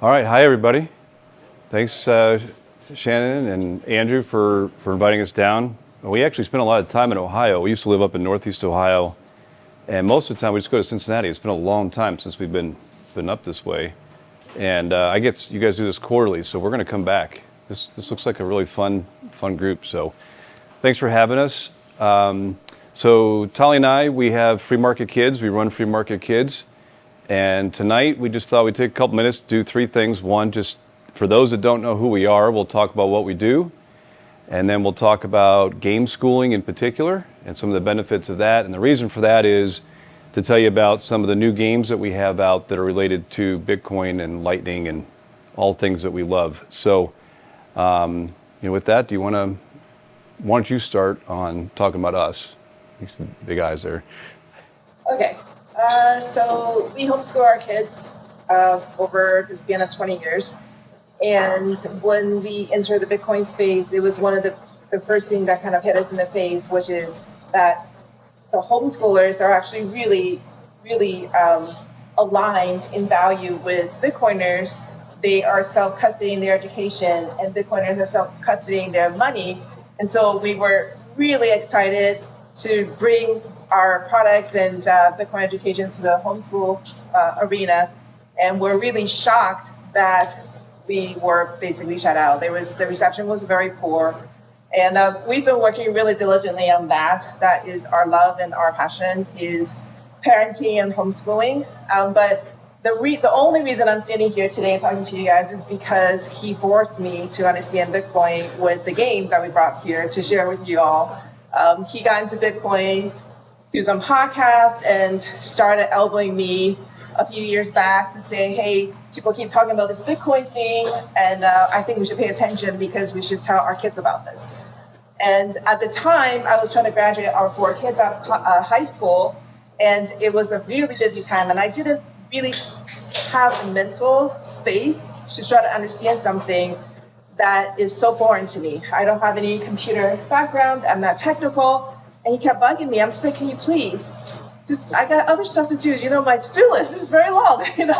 All right, hi everybody. Thanks Shannon and Andrew for inviting us down. We actually spent a lot of time in Ohio. We used to live up in Northeast Ohio, and most of the time we just go to Cincinnati. It's been a long time since we've been up this way. And I guess you guys do this quarterly, so we're going to come back. This looks like a really fun group, so thanks for having us. So Tali and I, we have Free Market Kids. We run Free Market Kids. And tonight we just thought we'd take a couple minutes to do three things. One, just for those that don't know who we are, we'll talk about what we do. And then we'll talk about game schooling in particular and some of the benefits of that. And the reason for that is to tell you about some of the new games that we have out that are related to Bitcoin and Lightning and all things that we love. So, with that, why don't you start on talking about us? These big eyes there. Okay. So we homeschool our kids over the span of 20 years. And when we entered the Bitcoin space, it was one of the first thing that kind of hit us in the face, which is that the homeschoolers are actually really, really aligned in value with Bitcoiners. They are self-custodying their education, and Bitcoiners are self-custodying their money. And so we were really excited to bring our products and Bitcoin education to the homeschool arena. And we're really shocked that we were basically shut out. The reception was very poor. And we've been working really diligently on that. That is our love and our passion is parenting and homeschooling. But the only reason I'm standing here today talking to you guys is because he forced me to understand Bitcoin with the game that we brought here to share with you all. He got into Bitcoin through some podcasts and started elbowing me a few years back to say, hey, people keep talking about this Bitcoin thing, and I think we should pay attention because we should tell our kids about this. And at the time, I was trying to graduate our 4 kids out of high school, and it was a really busy time, and I didn't really have the mental space to try to understand something that is so foreign to me. I don't have any computer background, I'm not technical, and he kept bugging me. I'm just like, can you please? I got other stuff to do. My to-do list is very long, And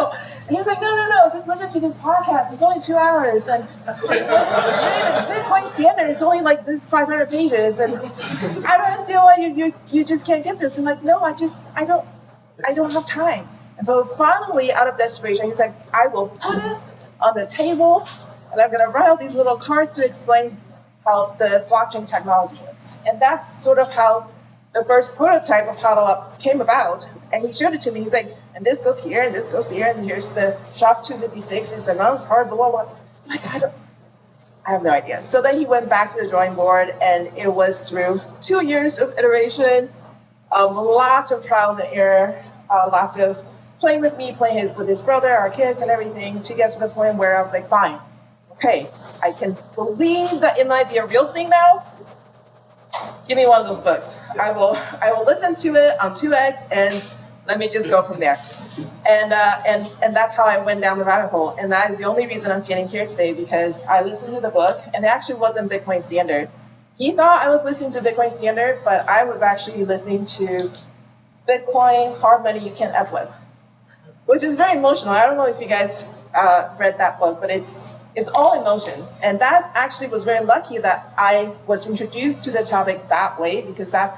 he was like, no, just listen to this podcast. It's only 2 hours. And just the Bitcoin standard, it's only like this 500 pages. And I don't understand why you just can't get this. I'm like, no, I don't have time. And so finally, out of desperation, he's like, I will put it on the table, and I'm going to write out these little cards to explain how the blockchain technology works. And that's sort of how the first prototype of Hodl Up came about. And he showed it to me. He's like, and this goes here, and this goes here, and here's the SHA-256, it's the nonce card, blah, blah, blah. I'm like, I have no idea. So then he went back to the drawing board, and it was through 2 years of iteration, lots of trials and error, lots of playing with me, playing with his brother, our kids, and everything, to get to the point where I was like, fine, okay, I can believe that it might be a real thing now. Give me one of those books. I will listen to it on 2x, and let me just go from there. And that's how I went down the rabbit hole. And that is the only reason I'm standing here today, because I listened to the book, and it actually wasn't Bitcoin Standard. He thought I was listening to Bitcoin Standard, but I was actually listening to Bitcoin, Hard Money You Can't F With, which is very emotional. I don't know if you guys read that book, but it's all emotion. And that actually was very lucky that I was introduced to the topic that way, because that's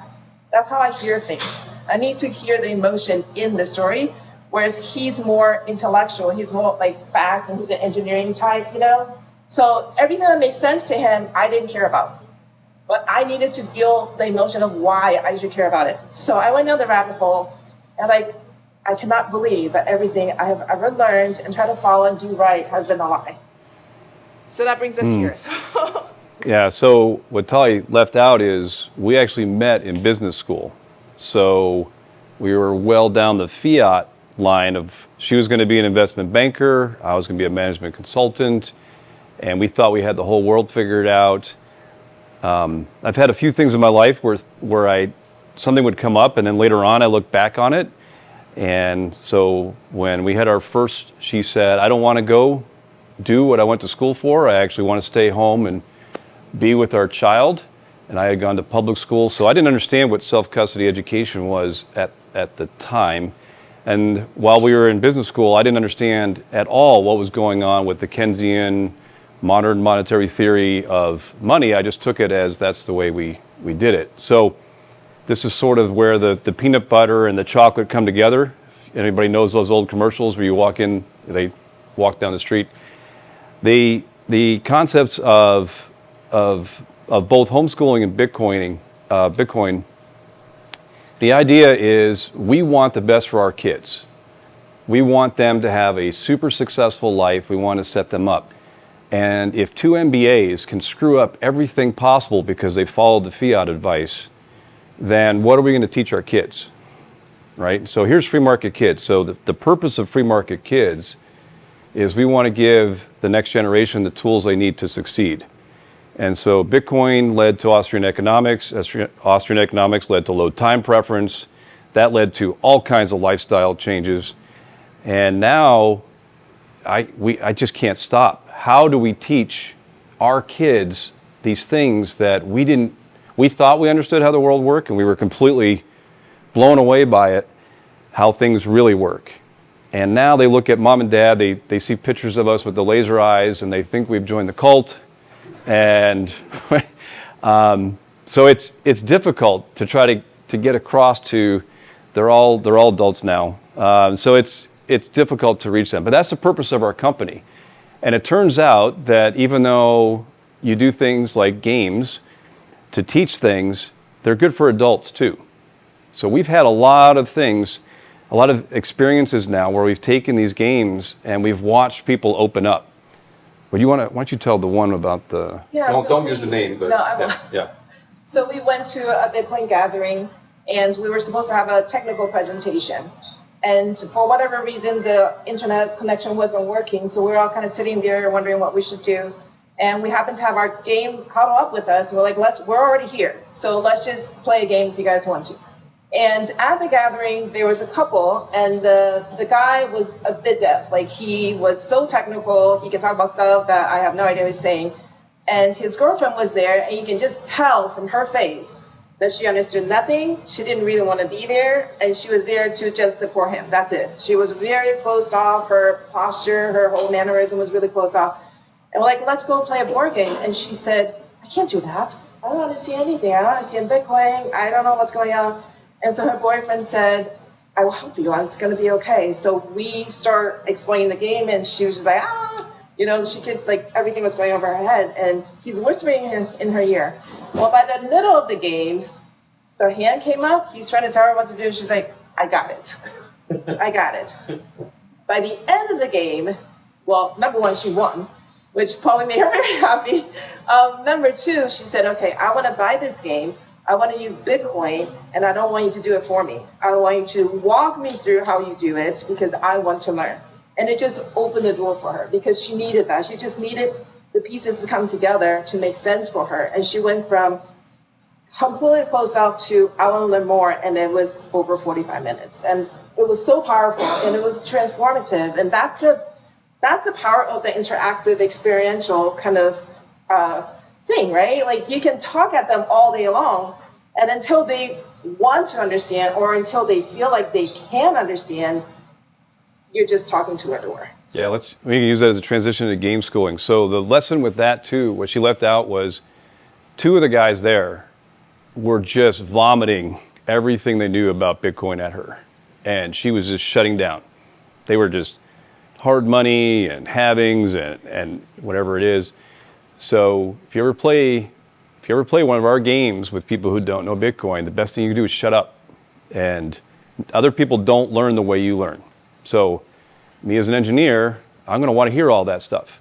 how I hear things. I need to hear the emotion in the story, whereas he's more intellectual. He's more like facts, and he's an engineering type, So everything that makes sense to him, I didn't care about. But I needed to feel the emotion of why I should care about it. So I went down the rabbit hole, and I cannot believe that everything I have ever learned and tried to follow and do right has been a lie. So that brings us here. Yeah, so what Tali left out is we actually met in business school. So we were well down the fiat line of she was going to be an investment banker, I was going to be a management consultant, and we thought we had the whole world figured out. I've had a few things in my life where something would come up, and then later on I look back on it. And so when we had our first, she said, I don't want to go do what I went to school for. I actually want to stay home and be with our child. And I had gone to public school, so I didn't understand what self-custody education was at the time. And while we were in business school, I didn't understand at all what was going on with the Keynesian modern monetary theory of money. I just took it as that's the way we did it. So this is sort of where the peanut butter and the chocolate come together. Anybody knows those old commercials where you walk in, they walk down the street. The concepts of both homeschooling and Bitcoin, the idea is we want the best for our kids. We want them to have a super successful life. We want to set them up. And if two MBAs can screw up everything possible because they followed the fiat advice, then what are we going to teach our kids? Right? So here's free market kids. So the purpose of free market kids is we want to give the next generation the tools they need to succeed. And so Bitcoin led to Austrian economics. Austrian economics led to low time preference. That led to all kinds of lifestyle changes. And now I just can't stop. How do we teach our kids these things that we thought we understood how the world worked, and we were completely blown away by it, how things really work. And now they look at mom and dad, they see pictures of us with the laser eyes, and they think we've joined the cult. And so it's difficult to try to get across to, they're all adults now. So it's difficult to reach them. But that's the purpose of our company. And it turns out that even though you do things like games to teach things, they're good for adults too. So we've had a lot of experiences now where we've taken these games and we've watched people open up. Why don't you tell the one about the... Yeah, don't use the name, but... No, I won't. Yeah. So we went to a Bitcoin gathering, and we were supposed to have a technical presentation. And for whatever reason, the internet connection wasn't working, so we were all kind of sitting there wondering what we should do. And we happened to have our game Hodl Up with us, and we're like, we're already here, so let's just play a game if you guys want to. And at the gathering, there was a couple, and the guy was a bit deaf. Like, he was so technical, he could talk about stuff that I have no idea what he's saying. And his girlfriend was there, and you can just tell from her face that she understood nothing. She didn't really want to be there, and she was there to just support him. That's it. She was very closed off. Her posture, her whole mannerism was really closed off. And we're like, let's go play a board game. And she said, I can't do that. I don't understand anything. I don't understand Bitcoin. I don't know what's going on. And so her boyfriend said, I will help you. It's going to be okay. So we start explaining the game, and she was just like, she could, like, everything was going over her head. And he's whispering in her ear. Well, by the middle of the game, the hand came up. He's trying to tell her what to do. She's like, I got it. I got it. By the end of the game, well, number one, she won, which probably made her very happy. Number two, she said, okay, I want to buy this game. I want to use Bitcoin, and I don't want you to do it for me. I want you to walk me through how you do it because I want to learn. And it just opened the door for her because she needed that. She just needed the pieces to come together to make sense for her. And she went from completely closed off to I want to learn more, and it was over 45 minutes. And it was so powerful, and it was transformative. And that's the power of the interactive, experiential kind of thing, right? Like, you can talk at them all day long, and until they want to understand or until they feel like they can understand, you're just talking to a door. So. Yeah, we can use that as a transition to game schooling. So the lesson with that too, what she left out was two of the guys there were just vomiting everything they knew about Bitcoin at her, and she was just shutting down. They were just hard money and halvings and whatever it is. So if you ever play one of our games with people who don't know Bitcoin, the best thing you can do is shut up. And other people don't learn the way you learn. So me as an engineer, I'm going to want to hear all that stuff.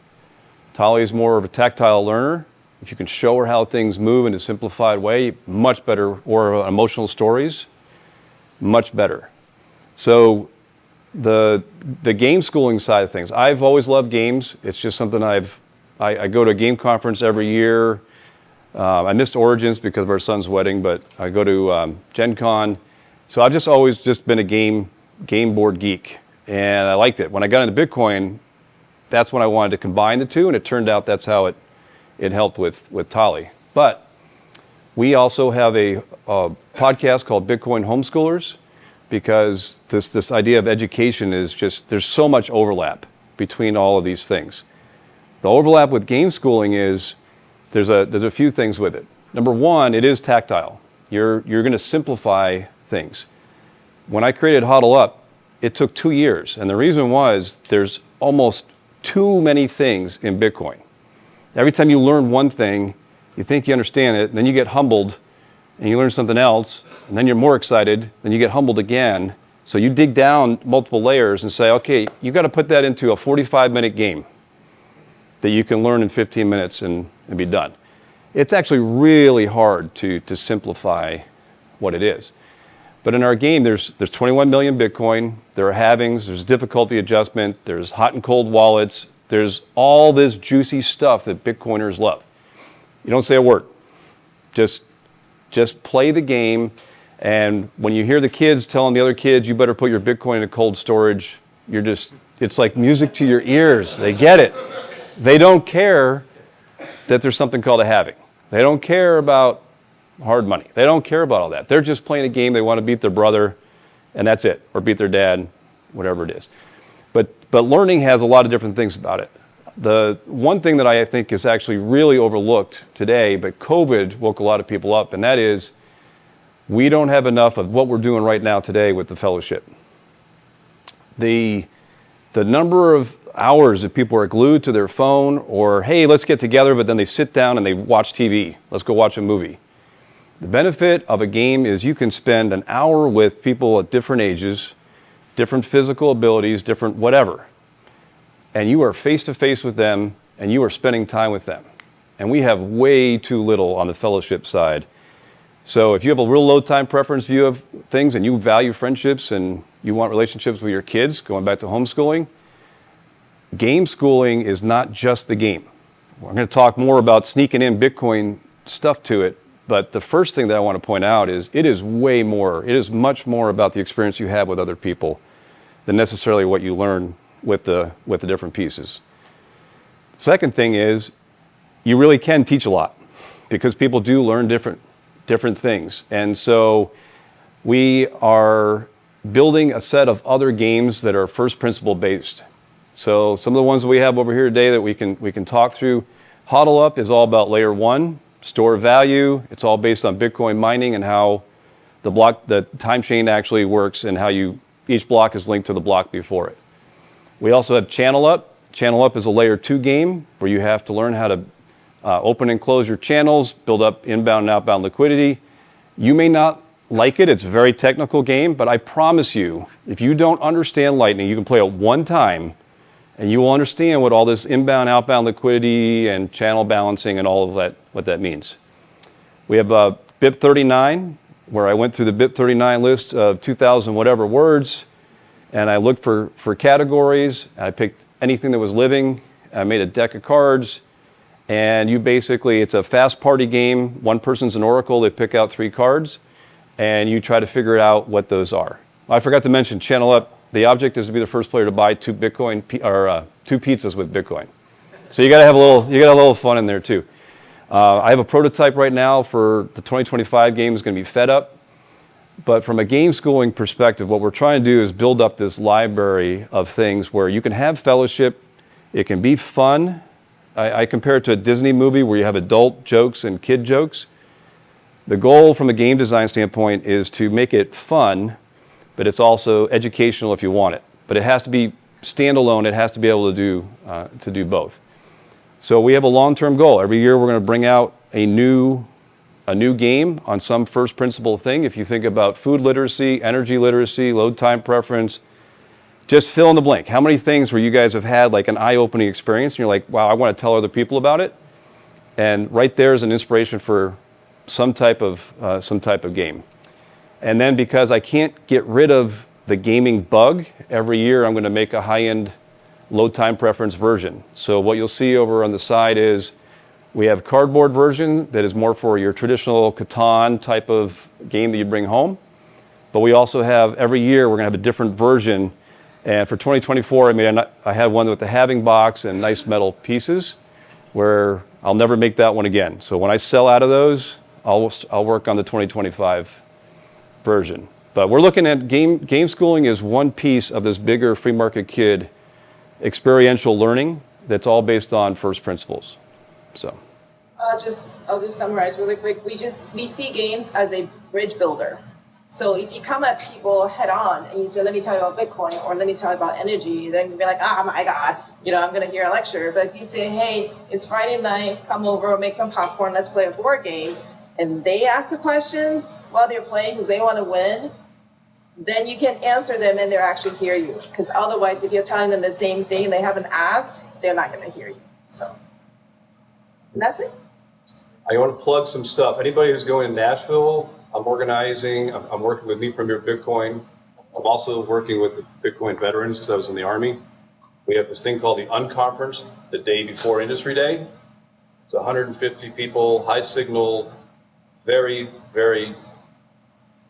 Tali is more of a tactile learner. If you can show her how things move in a simplified way, much better, or emotional stories, much better. So the game schooling side of things, I've always loved games. It's just something I go to a game conference every year. I missed Origins because of our son's wedding, but I go to Gen Con. So I've just always been a game board geek, and I liked it. When I got into Bitcoin, that's when I wanted to combine the two, and it turned out that's how it helped with Tali. But we also have a podcast called Bitcoin Homeschoolers, because this idea of education is just, there's so much overlap between all of these things. The overlap with game schooling is there's a few things with it. Number one, it is tactile. You're going to simplify things. When I created Hodl Up, it took 2 years, and the reason was there's almost too many things in Bitcoin. Every time you learn one thing, you think you understand it, and then you get humbled, and you learn something else, and then you're more excited, then you get humbled again. So you dig down multiple layers and say, okay, you got to put that into a 45-minute game that you can learn in 15 minutes and be done. It's actually really hard to simplify what it is. But in our game, there's 21 million Bitcoin, there are halvings, there's difficulty adjustment, there's hot and cold wallets, there's all this juicy stuff that Bitcoiners love. You don't say a word. Just play the game, and when you hear the kids telling the other kids, you better put your Bitcoin in cold storage, it's like music to your ears. They get it. They don't care that there's something called a halving. They don't care about hard money. They don't care about all that. They're just playing a game. They want to beat their brother, and that's it, or beat their dad, whatever it is. But learning has a lot of different things about it. The one thing that I think is actually really overlooked today, but COVID woke a lot of people up, and that is we don't have enough of what we're doing right now today with the fellowship. The number of hours that people are glued to their phone, or hey, let's get together, but then they sit down and they watch TV. Let's go watch a movie. The benefit of a game is you can spend an hour with people at different ages, different physical abilities, different whatever. And you are face to face with them, and you are spending time with them. And we have way too little on the fellowship side. So if you have a real low time preference view of things and you value friendships and you want relationships with your kids, going back to homeschooling, game schooling is not just the game. We're going to talk more about sneaking in Bitcoin stuff to it, but the first thing that I want to point out is it is way more, it is much more about the experience you have with other people than necessarily what you learn with the different pieces. Second thing is you really can teach a lot because people do learn different things. And so we are building a set of other games that are first principle based. So some of the ones that we have over here today that we can talk through. Hodl Up is all about layer one, store value. It's all based on Bitcoin mining and how the time chain actually works and how each block is linked to the block before it. We also have Channel Up. Channel Up is a layer 2 game where you have to learn how to open and close your channels, build up inbound and outbound liquidity. You may not like it. It's a very technical game, but I promise you, if you don't understand Lightning, you can play it one time and you will understand what all this inbound, outbound liquidity and channel balancing and all of that, what that means. We have BIP 39, where I went through the BIP 39 list of 2,000 whatever words, and I looked for categories. I picked anything that was living. I made a deck of cards, and it's a fast party game. One person's an oracle. They pick out 3 cards, and you try to figure out what those are. I forgot to mention Channel Up. The object is to be the first player to buy 2 pizzas with Bitcoin. So you got to have a little fun in there too. I have a prototype right now for the 2025 game is going to be fed up. But from a game schooling perspective, what we're trying to do is build up this library of things where you can have fellowship. It can be fun. I compare it to a Disney movie where you have adult jokes and kid jokes. The goal from a game design standpoint is to make it fun, but it's also educational if you want it. But it has to be standalone. It has to be able to do both. So we have a long-term goal. Every year we're going to bring out a new game on some first principle thing. If you think about food literacy, energy literacy, load time preference, just fill in the blank. How many things where you guys have had like an eye-opening experience and you're like, wow, I want to tell other people about it? And right there is an inspiration for some type of game. And then because I can't get rid of the gaming bug, every year I'm going to make a high-end load time preference version. So what you'll see over on the side is we have cardboard version that is more for your traditional Catan type of game that you bring home. But we also have, every year, we're going to have a different version. And for 2024, I had one with the halving box and nice metal pieces where I'll never make that one again. So when I sell out of those, I'll work on the 2025 version. But we're looking at game schooling is one piece of this bigger free market kid experiential learning that's all based on first principles. So I'll just summarize really quick. We see games as a bridge builder. So if you come at people head on and you say, let me tell you about Bitcoin or let me tell you about energy, then you'll be like, oh my God, I'm going to hear a lecture. But if you say, hey, it's Friday night, come over, make some popcorn, let's play a board game, and they ask the questions while they're playing because they want to win, then you can answer them and they'll actually hear you. Because otherwise, if you're telling them the same thing and they haven't asked, they're not going to hear you. So that's it. I want to plug some stuff. Anybody who's going to Nashville, I'm organizing. I'm working with Me Premier Bitcoin. I'm also working with the Bitcoin veterans because I was in the Army. We have this thing called the Unconference the day before Industry Day. It's 150 people, high signal, very, very,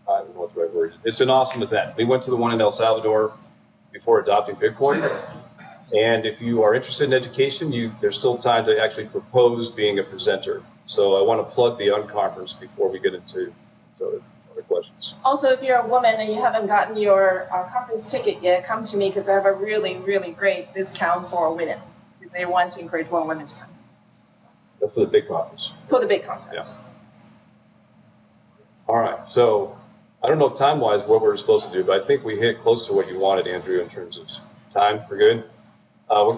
I don't know what the right word is. It's an awesome event. We went to the one in El Salvador before adopting Bitcoin. And if you are interested in education, there's still time to actually propose being a presenter. So I want to plug the Unconference before we get into other questions. Also, if you're a woman and you haven't gotten your conference ticket yet, come to me because I have a really, really great discount for women because they want to encourage more women to come. That's for the big conference. For the big conference. Yeah. All right. So I don't know time-wise what we're supposed to do, but I think we hit close to what you wanted, Andrew, in terms of time. We're good?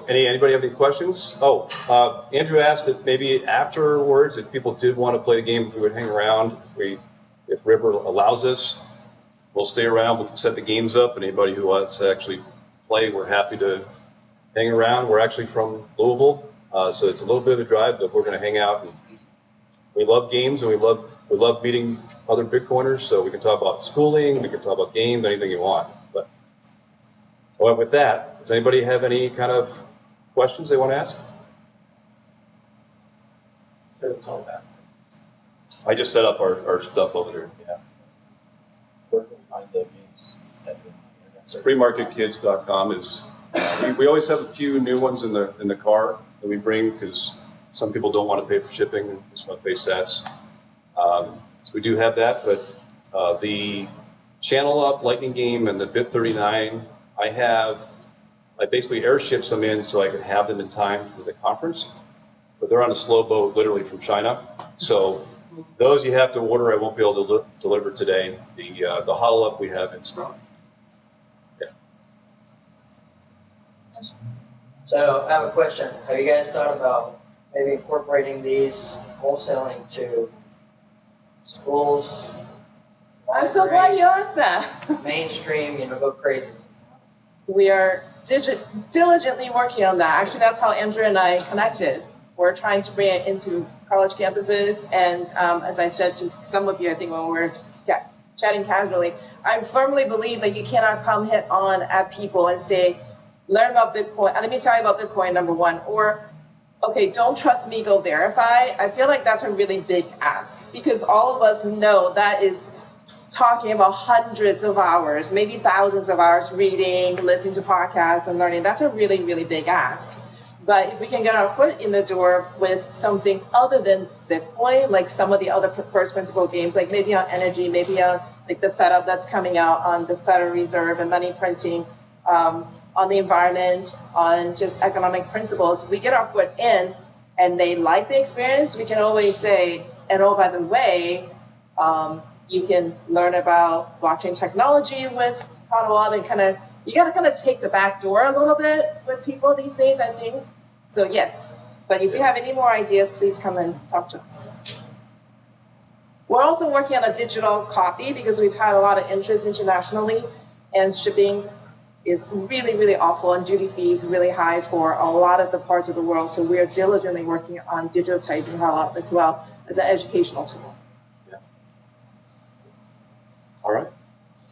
Anybody have any questions? Andrew asked that maybe afterwards, if people did want to play the game, if we would hang around, if River allows us, we'll stay around. We can set the games up, and anybody who wants to actually play, we're happy to hang around. We're actually from Louisville, so it's a little bit of a drive, but we're going to hang out. And we love games, and we love meeting other Bitcoiners, so we can talk about schooling, we can talk about games, anything you want. But with that, does anybody have any kind of questions they want to ask? So it's all that. I just set up our stuff over there. Yeah. Where can we find the games? Just type in internet search. Freemarketkids.com is. We always have a few new ones in the car that we bring because some people don't want to pay for shipping and just want to pay sats. So we do have that, but the Channel Up Lightning game and the Bit 39, I basically airship some in so I could have them in time for the conference, but they're on a slow boat literally from China. So those you have to order. I won't be able to deliver today. The Hodl Up we have in stock. Yeah. So I have a question. Have you guys thought about maybe incorporating these wholesaling to schools? I'm so glad you asked that. Mainstream, go crazy. We are diligently working on that. Actually, that's how Andrew and I connected. We're trying to bring it into college campuses. And as I said to some of you, I think when we were chatting casually, I firmly believe that you cannot come head on at people and say, learn about Bitcoin. Let me tell you about Bitcoin, number one. Or, okay, don't trust me, go verify. I feel like that's a really big ask because all of us know that is talking about hundreds of hours, maybe thousands of hours reading, listening to podcasts and learning. That's a really, really big ask. But if we can get our foot in the door with something other than Bitcoin, like some of the other first principle games, like maybe on energy, maybe on like the Fed Up that's coming out on the Federal Reserve and money printing, on the environment, on just economic principles, we get our foot in and they like the experience, we can always say, and oh, by the way, you can learn about blockchain technology with Hodl Up and you got to kind of take the back door a little bit with people these days, I think. So yes, but if you have any more ideas, please come and talk to us. We're also working on a digital copy because we've had a lot of interest internationally and shipping is really, really awful and duty fees really high for a lot of the parts of the world. So we're diligently working on digitizing Hodl Up as well as an educational tool. All right.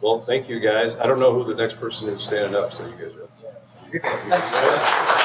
Well, thank you guys. I don't know who the next person is standing up, so you guys are.